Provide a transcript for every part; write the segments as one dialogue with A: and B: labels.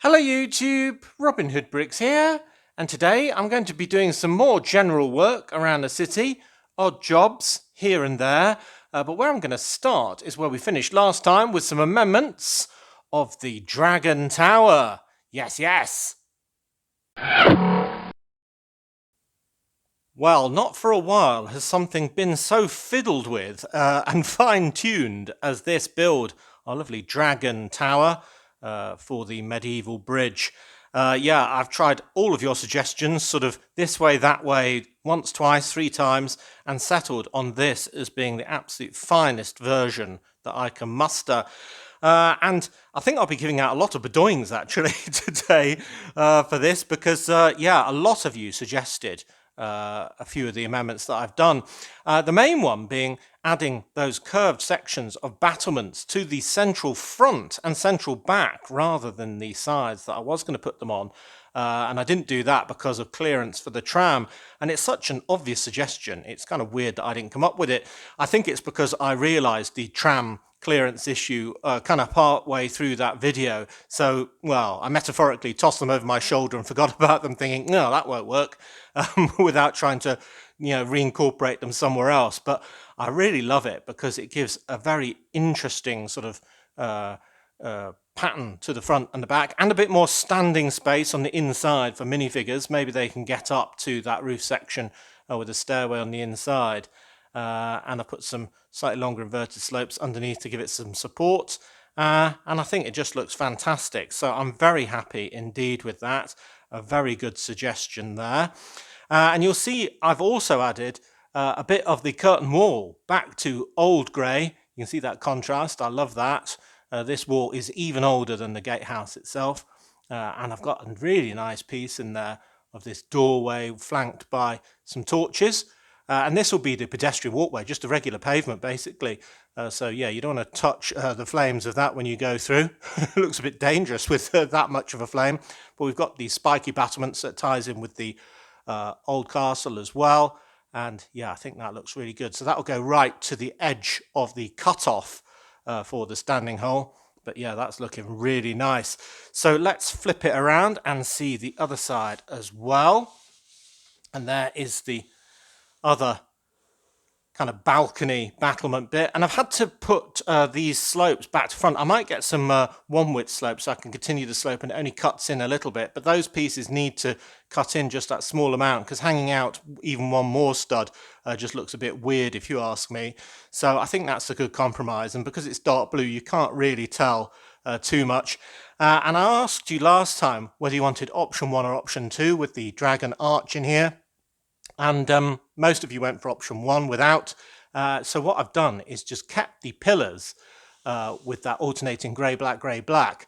A: Hello YouTube, Robin Hood Bricks here, and today I'm going to be doing some more general work around the city, odd jobs here and there, but where I'm going to start is where we finished last time with some amendments of the Dragon Tower. Yes, yes! Well, not for a while has something been so fiddled with and fine-tuned as this build, our lovely Dragon Tower for the medieval bridge. I've tried all of your suggestions, sort of this way, that way, once, twice, three times, and settled on this as being the absolute finest version that I can muster. And I think I'll be giving out a lot of bedoings actually today for this because, a lot of you suggested a few of the amendments that I've done. The main one being adding those curved sections of battlements to the central front and central back rather than the sides that I was going to put them on. And I didn't do that because of clearance for the tram. And it's such an obvious suggestion. It's kind of weird that I didn't come up with it. I think it's because I realized the tram clearance issue kind of part way through that video. So, well, I metaphorically tossed them over my shoulder and forgot about them, thinking, no, that won't work, without trying to, reincorporate them somewhere else. But I really love it because it gives a very interesting sort of pattern to the front and the back, and a bit more standing space on the inside for minifigures. Maybe they can get up to that roof section with a stairway on the inside. And I put some slightly longer inverted slopes underneath to give it some support. And I think it just looks fantastic. So I'm very happy indeed with that. A very good suggestion there. And you'll see I've also added a bit of the curtain wall back to old grey. You can see that contrast. I love that. This wall is even older than the gatehouse itself. And I've got a really nice piece in there of this doorway flanked by some torches. And this will be the pedestrian walkway, just a regular pavement basically. You don't want to touch the flames of that when you go through. It looks a bit dangerous with that much of a flame. But we've got these spiky battlements that ties in with the old castle as well. And yeah, I think that looks really good. So that will go right to the edge of the cutoff for the standing hole. But yeah, that's looking really nice. So let's flip it around and see the other side as well. And there is the other kind of balcony battlement bit, and I've had to put these slopes back to front. I might get some one width slopes so I can continue the slope and it only cuts in a little bit, but those pieces need to cut in just that small amount because hanging out even one more stud just looks a bit weird if you ask me. So I think that's a good compromise, and because it's dark blue you can't really tell too much. And I asked you last time whether you wanted option 1 or option 2 with the dragon arch in here. And most of you went for option 1 without. So what I've done is just kept the pillars with that alternating grey, black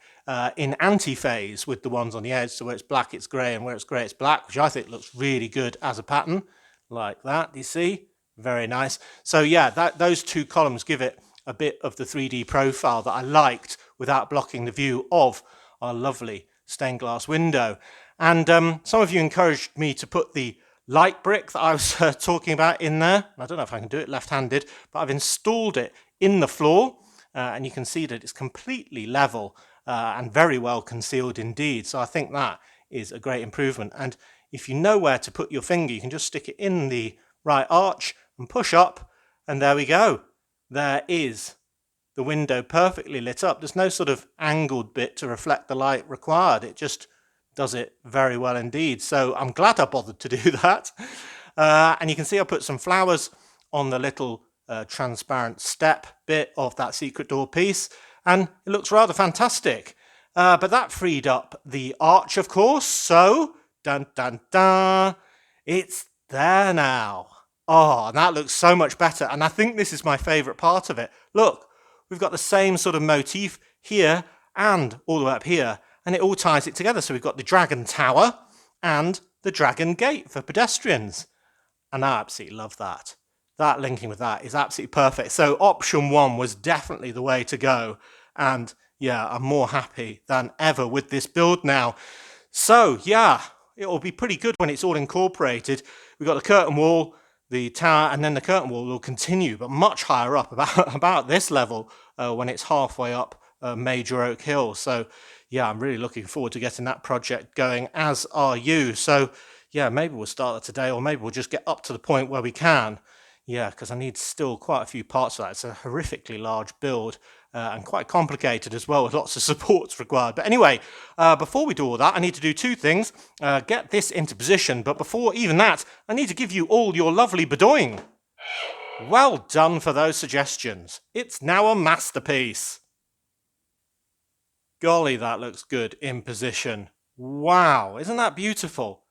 A: in anti-phase with the ones on the edge. So where it's black, it's grey, and where it's grey, it's black, which I think looks really good as a pattern. Like that, you see? Very nice. So yeah, those two columns give it a bit of the 3D profile that I liked without blocking the view of our lovely stained glass window. And some of you encouraged me to put the light brick that I was talking about in there. I don't know if I can do it left-handed, but I've installed it in the floor, and you can see that it's completely level and very well concealed indeed. So I think that is a great improvement. And if you know where to put your finger, you can just stick it in the right arch and push up, and there we go. There is the window perfectly lit up. There's no sort of angled bit to reflect the light required. It just does it very well indeed. So I'm glad I bothered to do that. And you can see I put some flowers on the little transparent step bit of that secret door piece, and it looks rather fantastic. But that freed up the arch, of course. So, dun dun dun, it's there now. Oh, and that looks so much better. And I think this is my favourite part of it. Look, we've got the same sort of motif here and all the way up here. And it all ties it together. So we've got the Dragon Tower and the Dragon Gate for pedestrians. And I absolutely love that. That linking with that is absolutely perfect. So option 1 was definitely the way to go. And yeah, I'm more happy than ever with this build now. So yeah, it will be pretty good when it's all incorporated. We've got the curtain wall, the tower, and then the curtain wall will continue, but much higher up, about this level when it's halfway up Major Oak Hill. So yeah, I'm really looking forward to getting that project going, as are you. So yeah, maybe we'll start that today, or maybe we'll just get up to the point where we can. Yeah, because I need still quite a few parts of that. It's a horrifically large build, and quite complicated as well, with lots of supports required. But anyway, before we do all that, I need to do two things. Get this into position, but before even that, I need to give you all your lovely bedoing. Well done for those suggestions. It's now a masterpiece. Golly, that looks good in position. Wow, isn't that beautiful?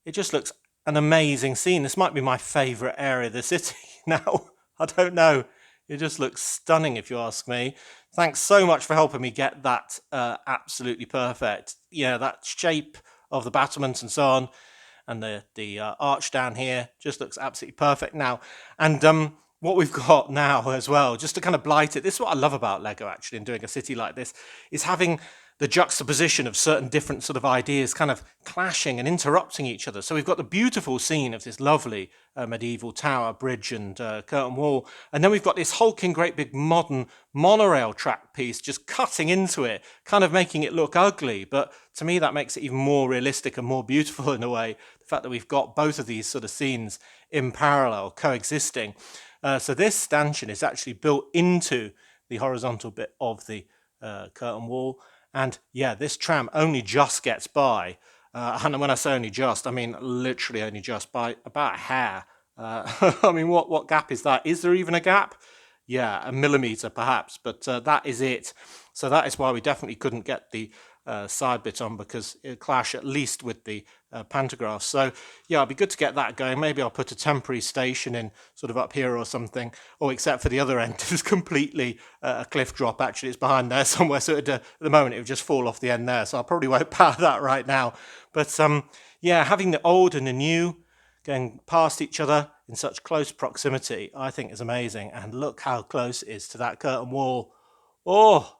A: It just looks an amazing scene. This might be my favourite area of the city now. I don't know. It just looks stunning, if you ask me. Thanks so much for helping me get that absolutely perfect. Yeah, that shape of the battlements and so on, and the arch down here just looks absolutely perfect now. And what we've got now as well, just to kind of blight it, this is what I love about Lego actually in doing a city like this, is having the juxtaposition of certain different sort of ideas kind of clashing and interrupting each other. So we've got the beautiful scene of this lovely medieval tower, bridge and curtain wall, and then we've got this hulking great big modern monorail track piece just cutting into it, kind of making it look ugly. But to me that makes it even more realistic and more beautiful in a way, the fact that we've got both of these sort of scenes in parallel coexisting. So this stanchion is actually built into the horizontal bit of the curtain wall. And yeah, this tram only just gets by. And when I say only just, I mean literally only just by about a hair. I mean, what gap is that? Is there even a gap? Yeah, a millimetre perhaps, but that is it. So that is why we definitely couldn't get the side bit on, because it'll clash at least with the pantographs. So yeah, it'd be good to get that going. Maybe I'll put a temporary station in sort of up here or something, or except for the other end is completely a cliff drop. Actually, it's behind there somewhere, so at the moment it would just fall off the end there, so I probably won't power that right now. But yeah, having the old and the new going past each other in such close proximity, I think is amazing. And look how close it is to that curtain wall. Oh,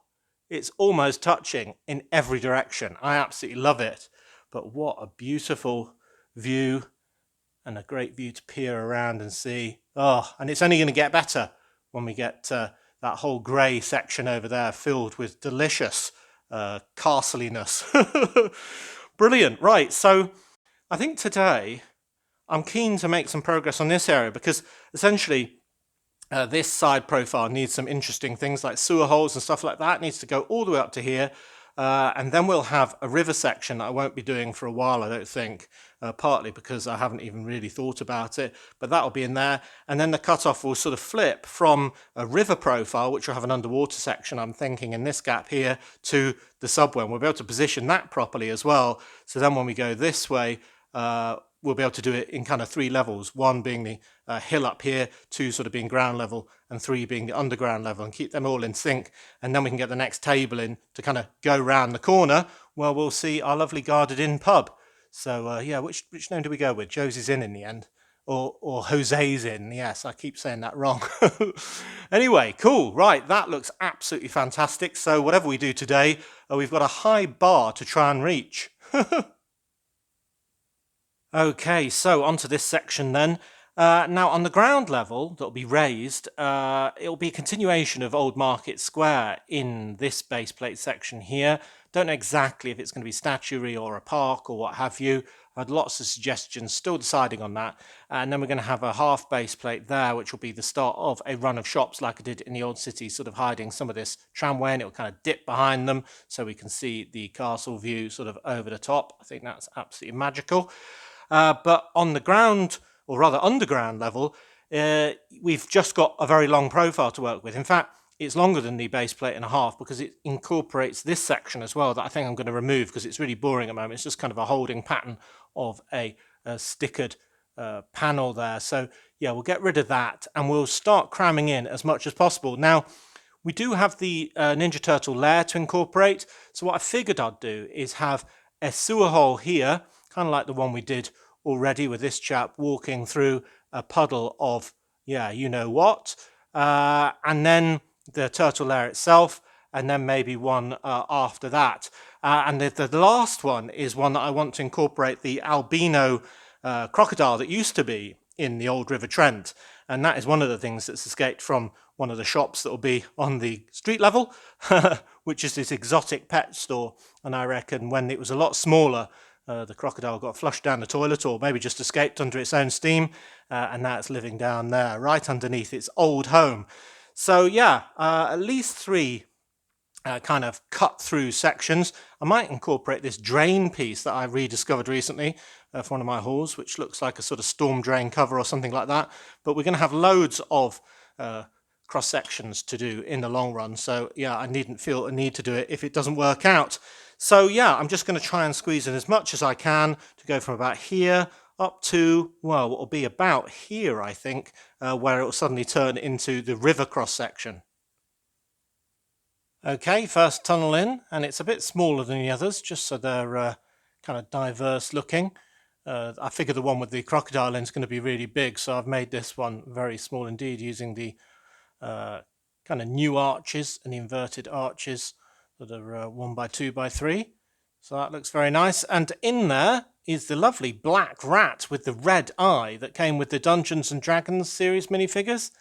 A: it's almost touching in every direction. I absolutely love it. But what a beautiful view, and a great view to peer around and see. Oh, and it's only going to get better when we get that whole grey section over there filled with delicious castliness. Brilliant. Right, so I think today I'm keen to make some progress on this area, because essentially this side profile needs some interesting things like sewer holes and stuff like that. It needs to go all the way up to here. And then we'll have a river section that I won't be doing for a while, I don't think, partly because I haven't even really thought about it, but that'll be in there. And then the cutoff will sort of flip from a river profile, which will have an underwater section, I'm thinking, in this gap here, to the subway. And we'll be able to position that properly as well. So then when we go this way, we'll be able to do it in kind of three levels, one being the hill up here, two sort of being ground level, and three being the underground level, and keep them all in sync. And then we can get the next table in to kind of go round the corner where we'll see our lovely guarded in pub. So yeah, which name do we go with? Josie's Inn in the end, or Jose's Inn? Yes, I keep saying that wrong. Anyway, cool. Right, that looks absolutely fantastic. So whatever we do today, we've got a high bar to try and reach. Okay, so onto this section then. Now on the ground level that'll be raised, it'll be a continuation of Old Market Square in this base plate section here. Don't know exactly if it's going to be statuary or a park or what have you. I've had lots of suggestions, still deciding on that. And then we're going to have a half base plate there, which will be the start of a run of shops like I did in the old city, sort of hiding some of this tramway, and it'll kind of dip behind them so we can see the castle view sort of over the top. I think that's absolutely magical. But on the ground, or rather underground level, we've just got a very long profile to work with. In fact, it's longer than the base plate and a half, because it incorporates this section as well that I think I'm going to remove because it's really boring at the moment. It's just kind of a holding pattern of a stickered panel there. So yeah, we'll get rid of that and we'll start cramming in as much as possible. Now, we do have the Ninja Turtle lair to incorporate. So what I figured I'd do is have a sewer hole here, kind of like the one we did already with this chap walking through a puddle of, yeah, you know what. And then the turtle lair itself, and then maybe one after that. And the last one is one that I want to incorporate the albino crocodile that used to be in the old River Trent. And that is one of the things that's escaped from one of the shops that will be on the street level, which is this exotic pet store. And I reckon when it was a lot smaller, the crocodile got flushed down the toilet, or maybe just escaped under its own steam, and now it's living down there, right underneath its old home. So yeah, at least three kind of cut through sections. I might incorporate this drain piece that I rediscovered recently for one of my halls, which looks like a sort of storm drain cover or something like that. But we're going to have loads of cross sections to do in the long run. So yeah, I needn't feel a need to do it if it doesn't work out. So yeah, I'm just going to try and squeeze in as much as I can to go from about here up to, well, what will be about here, I think, where it will suddenly turn into the river cross section. Okay, first tunnel in, and it's a bit smaller than the others, just so they're kind of diverse looking. I figure the one with the crocodile in is going to be really big, so I've made this one very small indeed, using the kind of new arches and the inverted arches that are 1 by 2 by 3. So that looks very nice. And in there is the lovely black rat with the red eye that came with the Dungeons and Dragons series minifigures.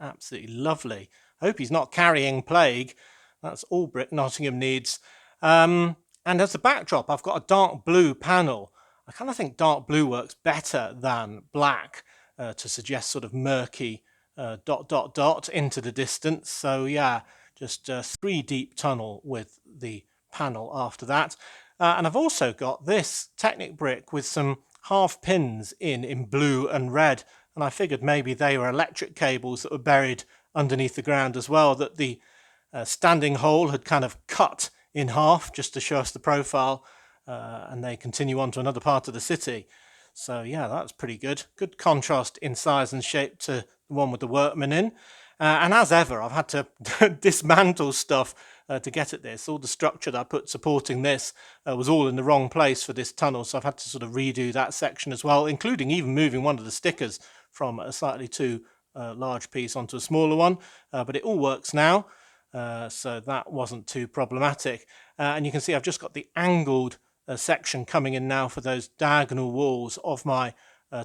A: Absolutely lovely. I hope he's not carrying plague. That's all Brick Nottingham needs. And as a backdrop, I've got a dark blue panel. I kind of think dark blue works better than black to suggest sort of murky into the distance. So yeah, just a 3 deep tunnel with the panel after that. And I've also got this Technic brick with some half pins in blue and red. And I figured maybe they were electric cables that were buried underneath the ground as well, that the standing hole had kind of cut in half just to show us the profile, and they continue on to another part of the city. So yeah, that's pretty good. Good contrast in size and shape to the one with the workmen in. And as ever, I've had to dismantle stuff to get at this. All the structure that I put supporting this was all in the wrong place for this tunnel, so I've had to sort of redo that section as well, including even moving one of the stickers from a slightly too large piece onto a smaller one. But it all works now. So that wasn't too problematic. And you can see I've just got the angled section coming in now for those diagonal walls of my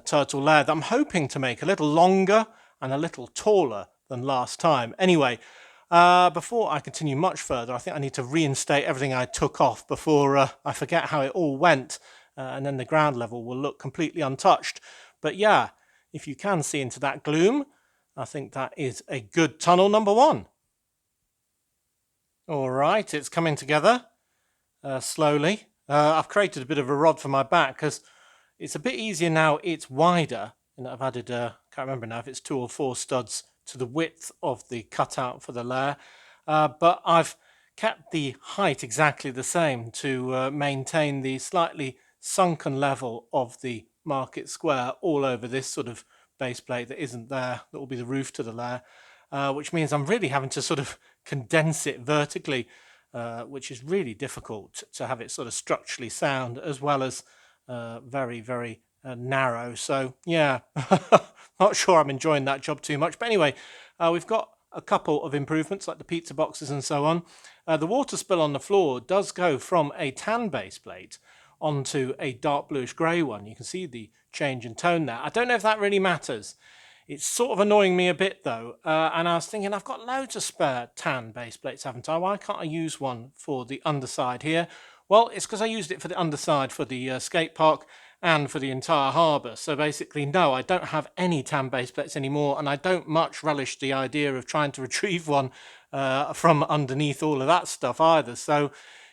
A: turtle lair that I'm hoping to make a little longer and a little taller than last time. Anyway, before I continue much further, I think I need to reinstate everything I took off before I forget how it all went, and then the ground level will look completely untouched. But yeah, if you can see into that gloom, I think that is a good tunnel number 1. All right, it's coming together slowly. I've created a bit of a rod for my back because it's a bit easier now. It's wider, and I've added, can't remember now if it's 2 or 4 studs to the width of the cutout for the lair. But I've kept the height exactly the same to maintain the slightly sunken level of the market square all over this sort of base plate that isn't there, that will be the roof to the lair. Which means I'm really having to sort of condense it vertically, which is really difficult to have it sort of structurally sound as well as very, very narrow. So yeah, not sure I'm enjoying that job too much. But anyway, we've got a couple of improvements like the pizza boxes and so on. The water spill on the floor does go from a tan base plate onto a dark bluish grey one. You can see the change in tone there. I don't know if that really matters. It's sort of annoying me a bit though, and I was thinking I've got loads of spare tan base plates, haven't I? Why can't I use one for the underside here? Well, it's because I used it for the underside for the skate park and for the entire harbour. So basically, no, I don't have any tan base plates anymore, and I don't much relish the idea of trying to retrieve one from underneath all of that stuff either. So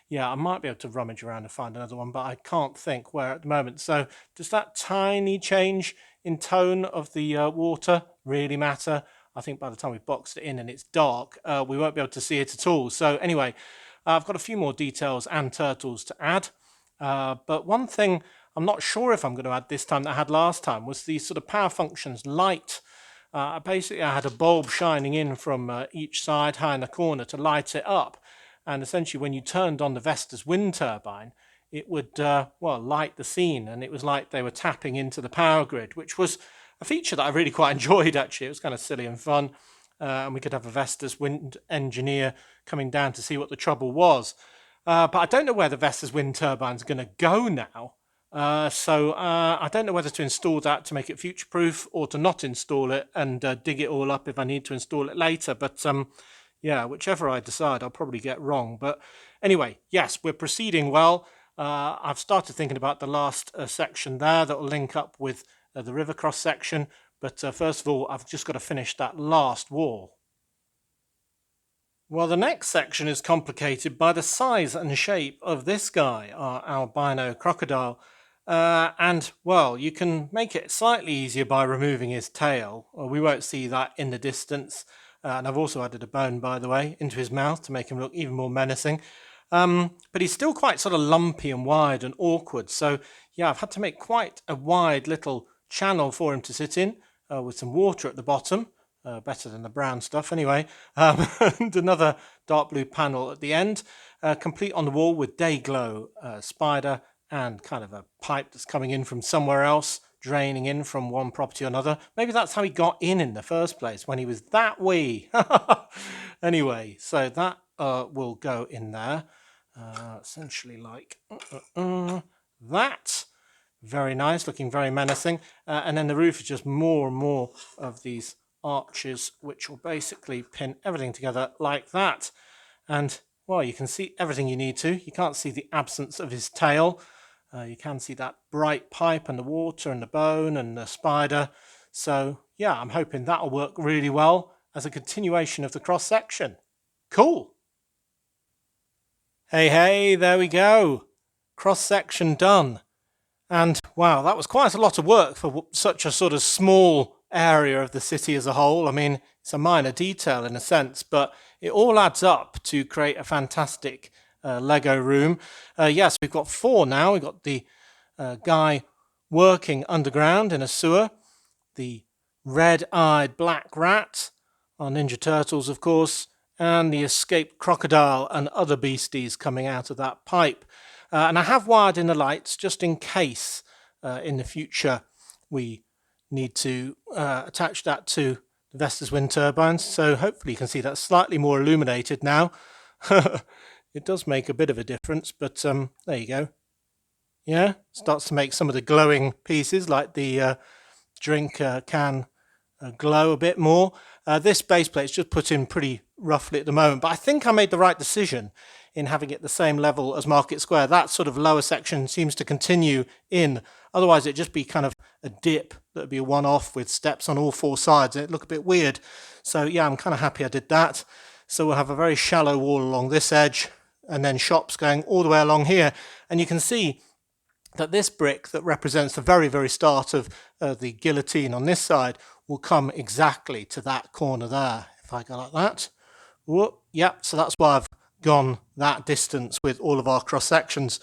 A: yeah, I might be able to rummage around and find another one, but I can't think where at the moment. So does that tiny change in tone of the water really matter? I think by the time we've boxed it in and it's dark, we won't be able to see it at all. So anyway, I've got a few more details and turtles to add. But one thing I'm not sure if I'm going to add this time that I had last time was the sort of power functions light. Basically, I had a bulb shining in from each side high in the corner to light it up. And essentially, when you turned on the Vestas wind turbine, it would, light the scene. And it was like they were tapping into the power grid, which was a feature that I really quite enjoyed, actually. It was kind of silly and fun. And we could have a Vestas wind engineer coming down to see what the trouble was. But I don't know where the Vestas wind turbine's going to go now. I don't know whether to install that to make it future-proof or to not install it and dig it all up if I need to install it later. But yeah, whichever I decide, I'll probably get wrong. But anyway, yes, we're proceeding well. I've started thinking about the last section there that will link up with the river cross section. But first of all, I've just got to finish that last wall. Well, the next section is complicated by the size and shape of this guy, our albino crocodile. And, well, you can make it slightly easier by removing his tail. Well, we won't see that in the distance. And I've also added a bone, by the way, into his mouth to make him look even more menacing. But he's still quite sort of lumpy and wide and awkward. So, yeah, I've had to make quite a wide little channel for him to sit in with some water at the bottom. Better than the brown stuff anyway. And another dark blue panel at the end, complete on the wall with day glow spider and kind of a pipe that's coming in from somewhere else, draining in from one property or another. Maybe that's how he got in the first place, when he was that wee. Anyway, so that will go in there, essentially like that. Very nice, looking very menacing. And then the roof is just more and more of these arches, which will basically pin everything together like that. And, well, you can see everything you need to. You can't see the absence of his tail. You can see that bright pipe and the water and the bone and the spider. So, yeah, I'm hoping that'll work really well as a continuation of the cross section. Cool. Hey, there we go. Cross section done. And, wow, that was quite a lot of work for such a sort of small area of the city as a whole. I mean, it's a minor detail in a sense, but it all adds up to create a fantastic Lego room. Yes, we've got 4 now. We've got the guy working underground in a sewer, the red-eyed black rat, our Ninja Turtles, of course, and the escaped crocodile and other beasties coming out of that pipe. And I have wired in the lights just in case in the future we need to attach that to the Vestas wind turbines. So hopefully you can see that's slightly more illuminated now. It does make a bit of a difference, but there you go. Yeah, starts to make some of the glowing pieces like the drink can glow a bit more. This base plate's just put in pretty roughly at the moment, but I think I made the right decision in having it the same level as Market Square. That sort of lower section seems to continue in. Otherwise, it'd just be kind of a dip that would be a one-off with steps on all 4 sides. It'd look a bit weird. So, yeah, I'm kind of happy I did that. So we'll have a very shallow wall along this edge and then shops going all the way along here. And you can see that this brick that represents the very, very start of the guillotine on this side will come exactly to that corner there. If I go like that. Whoop, yep, so that's why I've gone that distance with all of our cross sections.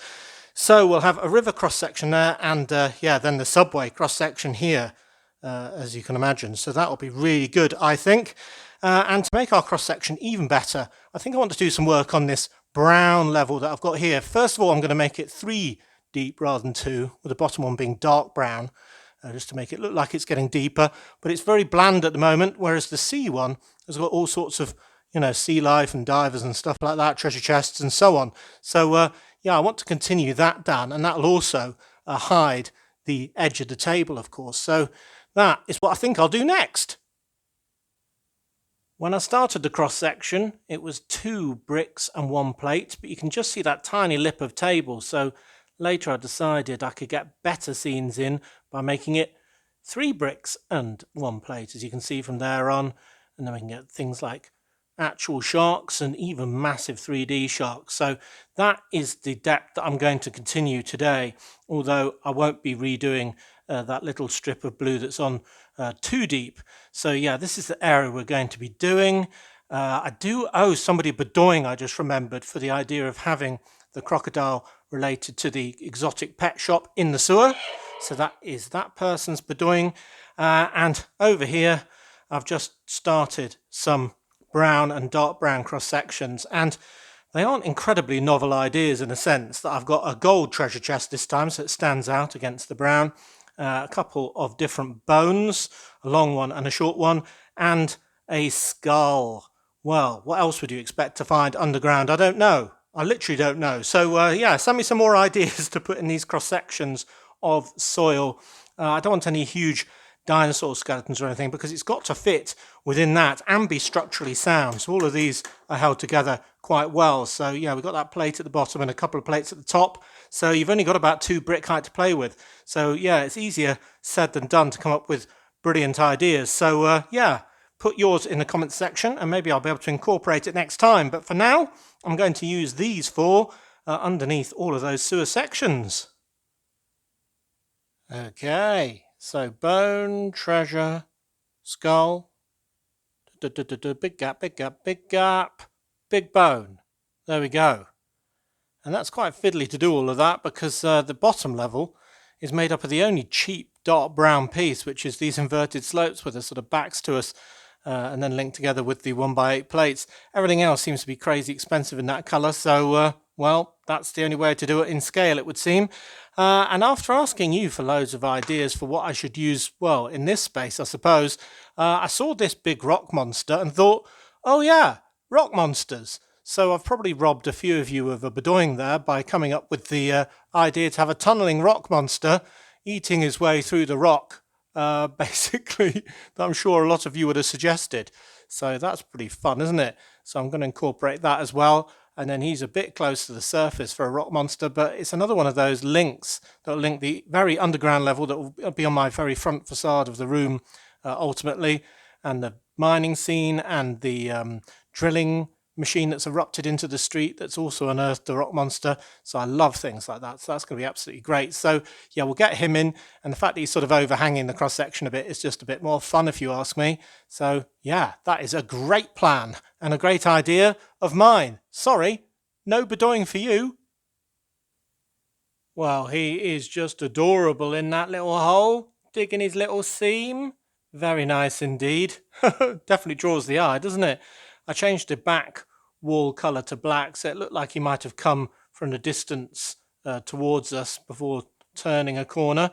A: So we'll have a river cross section there, and yeah, then the subway cross section here, as you can imagine. So that will be really good, I think. And to make our cross section even better, I think I want to do some work on this brown level that I've got here. First of all, I'm going to make it 3 deep rather than 2, with the bottom one being dark brown, just to make it look like it's getting deeper. But it's very bland at the moment, whereas the sea one has got all sorts of, you know, sea life and divers and stuff like that, treasure chests and so on. So, yeah, I want to continue that down, and that'll also hide the edge of the table, of course. So that is what I think I'll do next. When I started the cross section, it was 2 bricks and 1 plate, but you can just see that tiny lip of table. So later I decided I could get better scenes in by making it 3 bricks and 1 plate, as you can see from there on. And then we can get things like actual sharks and even massive 3D sharks. So that is the depth that I'm going to continue today, although I won't be redoing that little strip of blue that's on too deep. So yeah, this is the area we're going to be doing. I do owe somebody Bedoing, I just remembered, for the idea of having the crocodile related to the exotic pet shop in the sewer. So that is that person's Bedoing. And over here, I've just started some brown and dark brown cross sections, and they aren't incredibly novel ideas in a sense that I've got a gold treasure chest this time, so it stands out against the brown, a couple of different bones, a long one and a short one, and a skull. Well, what else would you expect to find underground? I don't know. I literally don't know. So yeah, send me some more ideas to put in these cross sections of soil. I don't want any huge dinosaur skeletons or anything because it's got to fit within that and be structurally sound. So all of these are held together quite well. So yeah, we've got that plate at the bottom and a couple of plates at the top. So you've only got about 2 brick height to play with. So yeah, it's easier said than done to come up with brilliant ideas. So yeah, put yours in the comments section and maybe I'll be able to incorporate it next time. But for now, I'm going to use these for underneath all of those sewer sections. Okay, so bone, treasure, skull, big gap, big gap, big gap, big bone. There we go. And that's quite fiddly to do all of that because the bottom level is made up of the only cheap dark brown piece, which is these inverted slopes with the sort of backs to us and then linked together with the 1x8 plates. Everything else seems to be crazy expensive in that colour, so well, that's the only way to do it in scale, it would seem. And after asking you for loads of ideas for what I should use, well, in this space, I suppose, I saw this big rock monster and thought, oh yeah, rock monsters. So I've probably robbed a few of you of a bedoing there by coming up with the idea to have a tunnelling rock monster eating his way through the rock, basically, that I'm sure a lot of you would have suggested. So that's pretty fun, isn't it? So I'm going to incorporate that as well. And then he's a bit close to the surface for a rock monster, but it's another one of those links that will link the very underground level that will be on my very front facade of the room ultimately, and the mining scene and the drilling machine that's erupted into the street that's also unearthed the rock monster. So I love things like that. So that's going to be absolutely great. So yeah, we'll get him in. And the fact that he's sort of overhanging the cross section a bit is just a bit more fun if you ask me. So yeah, that is a great plan and a great idea of mine. Sorry, no bedoing for you. Well, he is just adorable in that little hole, digging his little seam. Very nice indeed. Definitely draws the eye, doesn't it? I changed the back wall colour to black, so it looked like he might have come from the distance towards us before turning a corner.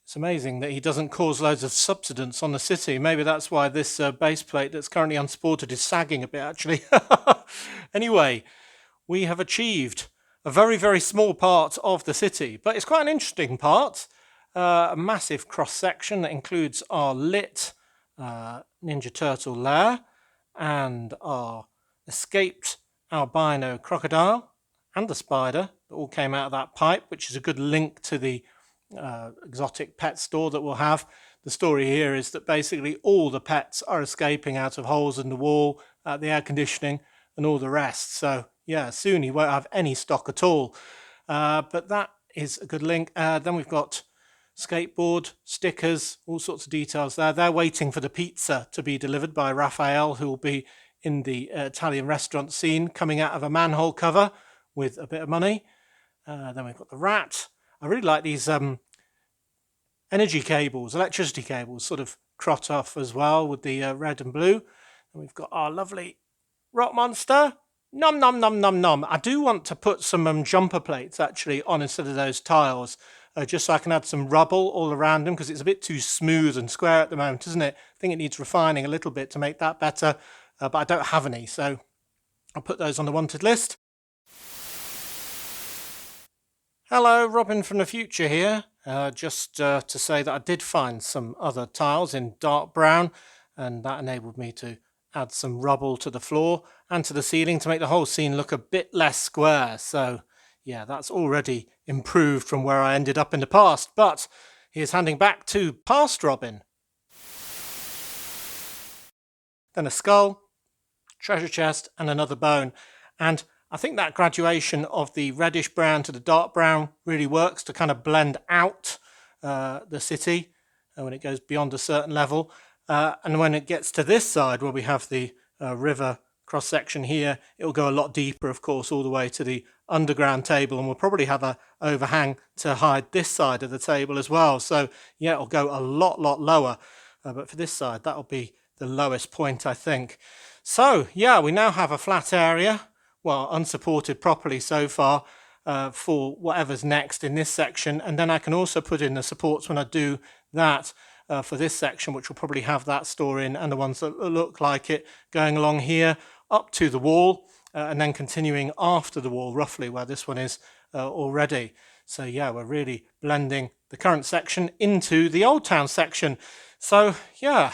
A: It's amazing that he doesn't cause loads of subsidence on the city. Maybe that's why this base plate that's currently unsupported is sagging a bit, actually. Anyway, we have achieved a very, very small part of the city, but it's quite an interesting part. A massive cross-section that includes our lit Ninja Turtle lair and our escaped albino crocodile and the spider that all came out of that pipe, which is a good link to the exotic pet store that we'll have. The story here is that basically all the pets are escaping out of holes in the wall, the air conditioning and all the rest. So yeah, soon he won't have any stock at all. But that is a good link. Then we've got skateboard, stickers, all sorts of details there. They're waiting for the pizza to be delivered by Raphael, who will be in the Italian restaurant scene, coming out of a manhole cover with a bit of money. Then we've got the rat. I really like these energy cables, electricity cables, sort of crot off as well with the red and blue. And we've got our lovely rock monster. Nom, nom, nom, nom, nom. I do want to put some jumper plates actually on instead of those tiles, just so I can add some rubble all around them because it's a bit too smooth and square at the moment, isn't it? I think it needs refining a little bit to make that better, but I don't have any, so I'll put those on the wanted list. Hello, Robin from the future here. Just to say that I did find some other tiles in dark brown, and that enabled me to add some rubble to the floor and to the ceiling to make the whole scene look a bit less square. So yeah, that's already improved from where I ended up in the past. But here's handing back to past Robin. Then a skull, treasure chest and another bone. And I think that graduation of the reddish brown to the dark brown really works to kind of blend out the city when it goes beyond a certain level. And when it gets to this side where we have the river cross section here, it will go a lot deeper, of course, all the way to the underground table, and we'll probably have a overhang to hide this side of the table as well. So yeah, it'll go a lot lower, but for this side that'll be the lowest point, I think. So yeah, we now have a flat area, well, unsupported properly so far, for whatever's next in this section, and then I can also put in the supports when I do that for this section, which will probably have that store in and the ones that look like it going along here up to the wall. and then continuing after the wall, roughly where this one is already. So yeah, we're really blending the current section into the Old Town section. So yeah,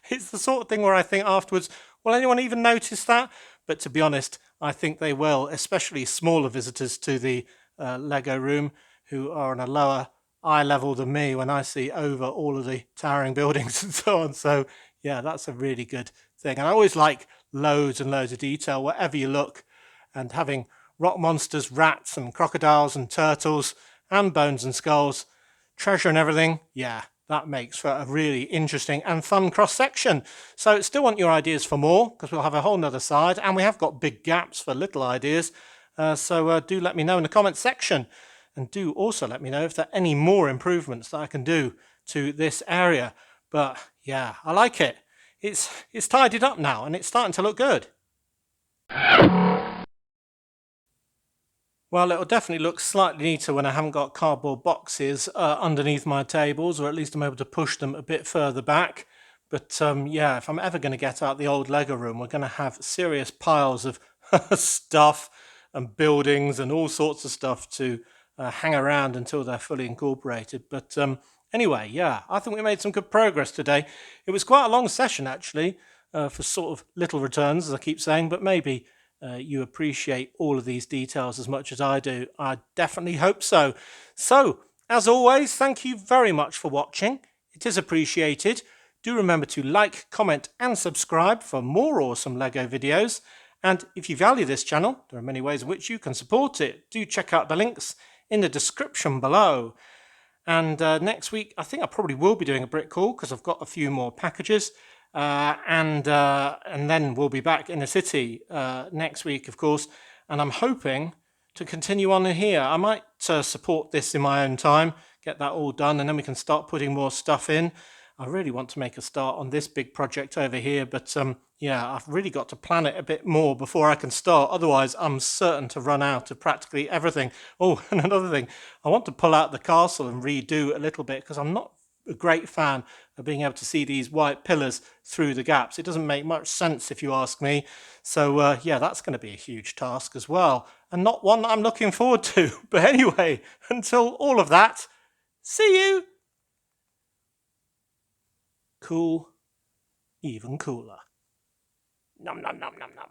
A: it's the sort of thing where I think afterwards, will anyone even notice that? But to be honest, I think they will, especially smaller visitors to the Lego room who are on a lower eye level than me when I see over all of the towering buildings and so on. So yeah, that's a really good thing. And I always like loads and loads of detail wherever you look, and having rock monsters, rats and crocodiles and turtles and bones and skulls, treasure and everything. Yeah, that makes for a really interesting and fun cross section. So still want your ideas for more, because we'll have a whole nother side, and we have got big gaps for little ideas. So do let me know in the comments section, and do also let me know if there are any more improvements that I can do to this area. But yeah, I like it. It's tidied up now and it's starting to look good. Well, it'll definitely look slightly neater when I haven't got cardboard boxes underneath my tables, or at least I'm able to push them a bit further back. But yeah, if I'm ever going to get out the old Lego room, we're going to have serious piles of stuff and buildings and all sorts of stuff to hang around until they're fully incorporated. But anyway, yeah, I think we made some good progress today. It was quite a long session, actually, for sort of little returns, as I keep saying, but maybe you appreciate all of these details as much as I do. I definitely hope so. So, as always, thank you very much for watching. It is appreciated. Do remember to like, comment and subscribe for more awesome Lego videos. And if you value this channel, there are many ways in which you can support it. Do check out the links in the description below. And next week, I think I probably will be doing a brick haul because I've got a few more packages. And then we'll be back in the city next week, of course. And I'm hoping to continue on here. I might support this in my own time, get that all done, and then we can start putting more stuff in. I really want to make a start on this big project over here, but yeah, I've really got to plan it a bit more before I can start. Otherwise, I'm certain to run out of practically everything. Oh, and another thing, I want to pull out the castle and redo a little bit because I'm not a great fan of being able to see these white pillars through the gaps. It doesn't make much sense if you ask me. So yeah, that's going to be a huge task as well, and not one that I'm looking forward to. But anyway, until all of that, see you. Cool, even cooler. Nom nom nom nom nom.